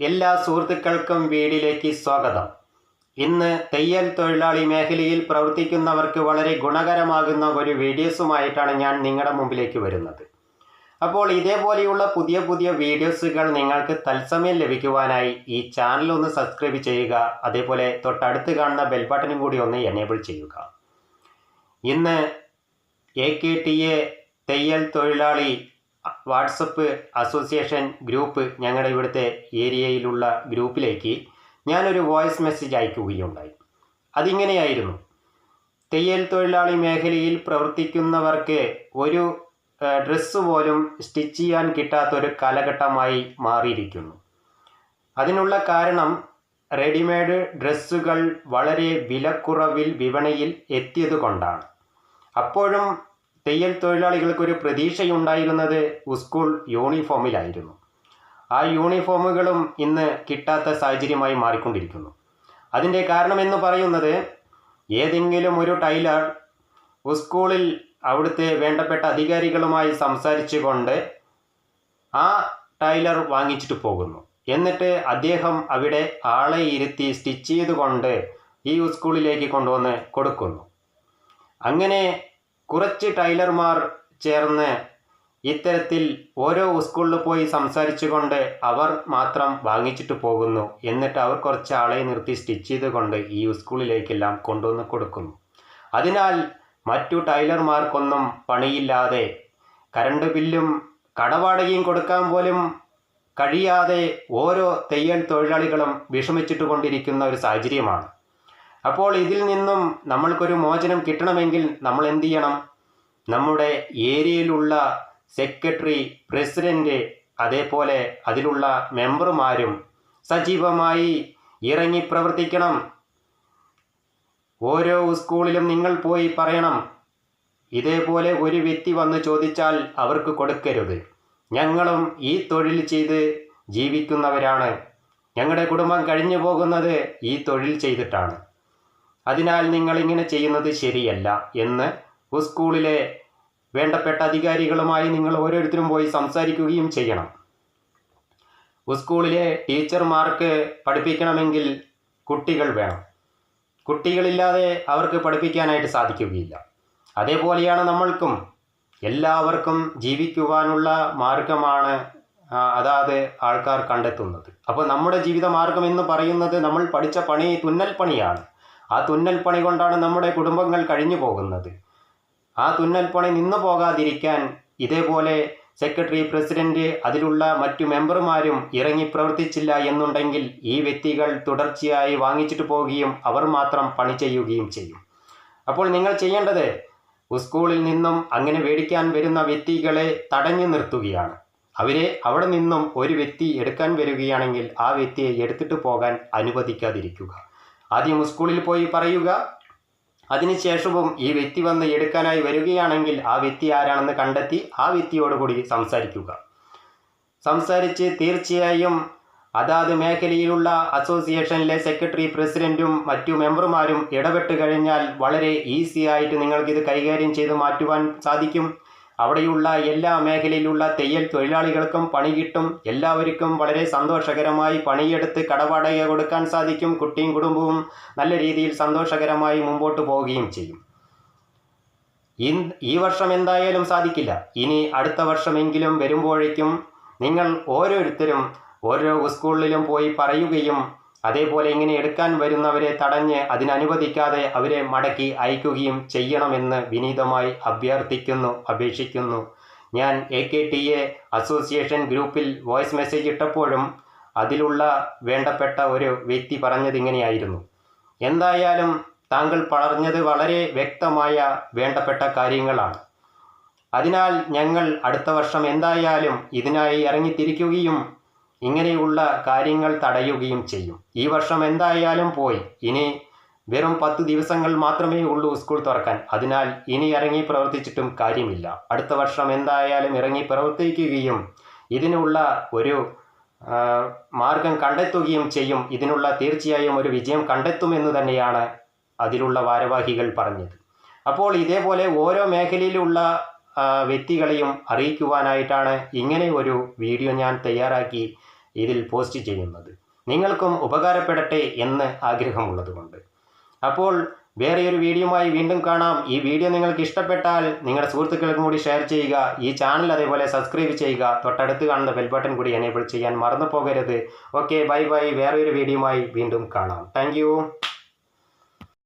എല്ലാ സുഹൃത്തുക്കൾക്കും വീഡിയോയിലേക്ക് സ്വാഗതം. ഇന്ന് തയ്യൽ തൊഴിലാളി മേഖലയിൽ പ്രവർത്തിക്കുന്നവർക്ക് വളരെ ഗുണകരമാകുന്ന ഒരു വീഡിയോസുമായിട്ടാണ് ഞാൻ നിങ്ങളുടെ മുമ്പിലേക്ക് വരുന്നത്. അപ്പോൾ ഇതേപോലെയുള്ള പുതിയ പുതിയ വീഡിയോസുകൾ നിങ്ങൾക്ക് തത്സമയം ലഭിക്കുവാനായി ഈ ചാനൽ ഒന്ന് സബ്സ്ക്രൈബ് ചെയ്യുക. അതേപോലെ തൊട്ടടുത്ത് കാണുന്ന ബെൽ ബട്ടണും കൂടി ഒന്ന് എനേബിൾ ചെയ്യുക. ഇന്ന് AKTA തയ്യൽ തൊഴിലാളി വാട്സപ്പ് അസോസിയേഷൻ ഗ്രൂപ്പ് ഞങ്ങളുടെ ഇവിടുത്തെ ഏരിയയിലുള്ള ഗ്രൂപ്പിലേക്ക് ഞാനൊരു വോയിസ് മെസ്സേജ് അയക്കുകയുണ്ടായി. അതിങ്ങനെയായിരുന്നു: തയ്യൽ തൊഴിലാളി മേഖലയിൽ പ്രവർത്തിക്കുന്നവർക്ക് ഒരു ഡ്രസ്സ് പോലും സ്റ്റിച്ച് ചെയ്യാൻ കിട്ടാത്തൊരു കാലഘട്ടമായി മാറിയിരിക്കുന്നു. അതിനുള്ള കാരണം റെഡിമെയ്ഡ് ഡ്രസ്സുകൾ വളരെ വിലക്കുറവിൽ വിപണിയിൽ എത്തിയതുകൊണ്ടാണ്. അപ്പോഴും തയ്യൽ തൊഴിലാളികൾക്കൊരു പ്രതീക്ഷയുണ്ടായിരുന്നത് സ്കൂൾ യൂണിഫോമിലായിരുന്നു. ആ യൂണിഫോമുകളും ഇന്ന് കിട്ടാത്ത സാഹചര്യമായി മാറിക്കൊണ്ടിരിക്കുന്നു. അതിൻ്റെ കാരണമെന്ന് പറയുന്നത്, ഏതെങ്കിലും ഒരു ടൈലർ സ്കൂളിൽ അവിടുത്തെ വേണ്ടപ്പെട്ട അധികാരികളുമായി സംസാരിച്ചുകൊണ്ട് ആ ടൈലർ വാങ്ങിച്ചിട്ട് പോകുന്നു. എന്നിട്ട് അദ്ദേഹം അവിടെ ആളെ ഇരുത്തി സ്റ്റിച്ച് ചെയ്തുകൊണ്ട് ഈ സ്കൂളിലേക്ക് കൊണ്ടുവന്ന് കൊടുക്കുന്നു. അങ്ങനെ കുറച്ച് ടൈലർമാർ ചേർന്ന് ഇത്തരത്തിൽ ഓരോ സ്കൂളിൽ പോയി സംസാരിച്ചുകൊണ്ട് അവർ മാത്രം വാങ്ങിച്ചിട്ട് പോകുന്നു. എന്നിട്ട് അവർ കുറച്ച് ആളെ നിർത്തി സ്റ്റിച്ച് ചെയ്തുകൊണ്ട് ഈ സ്കൂളിലേക്കെല്ലാം കൊണ്ടുവന്ന് കൊടുക്കുന്നു. അതിനാൽ മറ്റു ടൈലർമാർക്കൊന്നും പണിയില്ലാതെ, കറണ്ട് ബില്ലും കടവാടകയും കൊടുക്കാൻ പോലും കഴിയാതെ ഓരോ തയ്യൽ തൊഴിലാളികളും വിഷമിച്ചിട്ട് കൊണ്ടിരിക്കുന്ന ഒരു സാഹചര്യമാണ്. അപ്പോൾ ഇതിൽ നിന്നും നമ്മൾക്കൊരു മോചനം കിട്ടണമെങ്കിൽ നമ്മൾ എന്ത് ചെയ്യണം? നമ്മുടെ ഏരിയയിലുള്ള സെക്രട്ടറി, പ്രസിഡന്റ്, അതേപോലെ അതിലുള്ള മെമ്പർമാരും സജീവമായി ഇറങ്ങി പ്രവർത്തിക്കണം. ഓരോ സ്കൂളിലും നിങ്ങൾ പോയി പറയണം, ഇതേപോലെ ഒരു വ്യക്തി വന്ന് ചോദിച്ചാൽ അവർക്ക് കൊടുക്കരുത്. ഞങ്ങളും ഈ തൊഴിൽ ചെയ്ത് ജീവിക്കുന്നവരാണ്. ഞങ്ങളുടെ കുടുംബം കഴിഞ്ഞു പോകുന്നത് ഈ തൊഴിൽ ചെയ്തിട്ടാണ്. അതിനാൽ നിങ്ങളിങ്ങനെ ചെയ്യുന്നത് ശരിയല്ല എന്ന് സ്കൂളിലെ വേണ്ടപ്പെട്ട അധികാരികളുമായി നിങ്ങൾ ഓരോരുത്തരും പോയി സംസാരിക്കുകയും ചെയ്യണം. സ്കൂളിലെ ടീച്ചർമാർക്ക് പഠിപ്പിക്കണമെങ്കിൽ കുട്ടികൾ വേണം. കുട്ടികളില്ലാതെ അവർക്ക് പഠിപ്പിക്കാനായിട്ട് സാധിക്കുകയില്ല. അതേപോലെയാണ് നമ്മൾക്കും. എല്ലാവർക്കും ജീവിക്കുവാനുള്ള മാർഗമാണ് അതാത് ആൾക്കാർ കണ്ടെത്തുന്നത്. അപ്പോൾ നമ്മുടെ ജീവിത മാർഗം എന്ന് പറയുന്നത് നമ്മൾ പഠിച്ച പണി തുന്നൽ പണിയാണ്. ആ തുന്നൽ പണി കൊണ്ടാണ് നമ്മുടെ കുടുംബങ്ങൾ കഴിഞ്ഞു പോകുന്നത്. ആ തുന്നൽ പണി നിന്നു പോകാതിരിക്കാൻ ഇതേപോലെ സെക്രട്ടറി, പ്രസിഡന്റ്, അതിലുള്ള മറ്റു മെമ്പർമാരും ഇറങ്ങി പ്രവർത്തിച്ചില്ല എന്നുണ്ടെങ്കിൽ ഈ വ്യക്തികൾ തുടർച്ചയായി വാങ്ങിച്ചിട്ട് പോവുകയും അവർ മാത്രം പണി ചെയ്യുകയും ചെയ്യും. അപ്പോൾ നിങ്ങൾ ചെയ്യേണ്ടത് സ്കൂളിൽ നിന്നും അങ്ങനെ മേടിക്കാൻ വരുന്ന വ്യക്തികളെ തടഞ്ഞു നിർത്തുകയാണ്. അവരെ അവിടെ നിന്നും ഒരു വ്യക്തി എടുക്കാൻ വരികയാണെങ്കിൽ ആ വ്യക്തിയെ എടുത്തിട്ട് പോകാൻ അനുവദിക്കാതിരിക്കുക. ആദ്യം സ്കൂളിൽ പോയി പറയുക. അതിനുശേഷവും ഈ വ്യക്തി വന്ന് എടുക്കാനായി വരികയാണെങ്കിൽ ആ വ്യക്തി ആരാണെന്ന് കണ്ടെത്തി ആ വ്യക്തിയോടുകൂടി സംസാരിക്കുക. സംസാരിച്ച് തീർച്ചയായും അതാത് മേഖലയിലുള്ള അസോസിയേഷനിലെ സെക്രട്ടറി, പ്രസിഡന്റും മറ്റു മെമ്പർമാരും ഇടപെട്ട് കഴിഞ്ഞാൽ വളരെ ഈസി ആയിട്ട് നിങ്ങൾക്കിത് കൈകാര്യം ചെയ്ത് മാറ്റുവാൻ സാധിക്കും. അവിടെയുള്ള എല്ലാ മേഖലയിലുള്ള തയ്യൽ തൊഴിലാളികൾക്കും പണി കിട്ടും. എല്ലാവർക്കും വളരെ സന്തോഷകരമായി പണിയെടുത്ത് കടവാടക കൊടുക്കാൻ സാധിക്കും. കുട്ടിയും കുടുംബവും നല്ല രീതിയിൽ സന്തോഷകരമായി മുമ്പോട്ട് പോവുകയും ചെയ്യും. ഈ വർഷം എന്തായാലും സാധിക്കില്ല. ഇനി അടുത്ത വർഷമെങ്കിലും വരുമ്പോഴേക്കും നിങ്ങൾ ഓരോരുത്തരും ഓരോ സ്കൂളിലും പോയി പറയുകയും അതേപോലെ ഇങ്ങനെ എടുക്കാൻ വരുന്നവരെ തടഞ്ഞ് അതിനനുവദിക്കാതെ അവരെ മടക്കി അയക്കുകയും ചെയ്യണമെന്ന് വിനീതമായി അപേക്ഷിക്കുന്നു. ഞാൻ AKTA അസോസിയേഷൻ ഗ്രൂപ്പിൽ വോയിസ് മെസ്സേജ് ഇട്ടപ്പോഴും അതിലുള്ള വേണ്ടപ്പെട്ട ഒരു വ്യക്തി പറഞ്ഞത് ഇങ്ങനെയായിരുന്നു: എന്തായാലും താങ്കൾ പറഞ്ഞത് വളരെ വ്യക്തമായ വേണ്ടപ്പെട്ട കാര്യങ്ങളാണ്. അതിനാൽ ഞങ്ങൾ അടുത്ത വർഷം എന്തായാലും ഇതിനായി ഇറങ്ങിത്തിരിക്കുകയും ഇങ്ങനെയുള്ള കാര്യങ്ങൾ തടയുകയും ചെയ്യും. ഈ വർഷം എന്തായാലും പോയി. ഇനി വെറും 10 ദിവസങ്ങൾ മാത്രമേ ഉള്ളൂ സ്കൂൾ തുറക്കാൻ. അതിനാൽ ഇനി ഇറങ്ങി പ്രവർത്തിച്ചിട്ടും കാര്യമില്ല. അടുത്ത വർഷം എന്തായാലും ഇറങ്ങി പ്രവർത്തിക്കുകയും ഇതിനുള്ള ഒരു മാർഗം കണ്ടെത്തുകയും ചെയ്യും. ഇതിനുള്ള തീർച്ചയായും ഒരു വിജയം കണ്ടെത്തുമെന്ന് തന്നെയാണ് അതിലുള്ള ഭാരവാഹികൾ പറഞ്ഞത്. അപ്പോൾ ഇതേപോലെ ഓരോ മേഖലയിലുള്ള വ്യക്തികളെയും അറിയിക്കുവാനായിട്ടാണ് ഇങ്ങനെ ഒരു വീഡിയോ ഞാൻ തയ്യാറാക്കി ഇതിൽ പോസ്റ്റ് ചെയ്യുന്നത്. നിങ്ങൾക്കും ഉപകാരപ്പെടട്ടെ എന്ന് ആഗ്രഹമുള്ളതുകൊണ്ട്. അപ്പോൾ വേറെയൊരു വീഡിയോയുമായി വീണ്ടും കാണാം. ഈ വീഡിയോ നിങ്ങൾക്ക് ഇഷ്ടപ്പെട്ടാൽ നിങ്ങളുടെ സുഹൃത്തുക്കൾക്കും കൂടി ഷെയർ ചെയ്യുക. ഈ ചാനൽ അതേപോലെ സബ്സ്ക്രൈബ് ചെയ്യുക. തൊട്ടടുത്ത് കാണുന്ന ബെൽ ബട്ടൺ കൂടി എനേബിൾ ചെയ്യാൻ മറന്നു പോകരുത്. Okay, bye bye. വേറെയൊരു വീഡിയോയുമായി വീണ്ടും കാണാം. താങ്ക്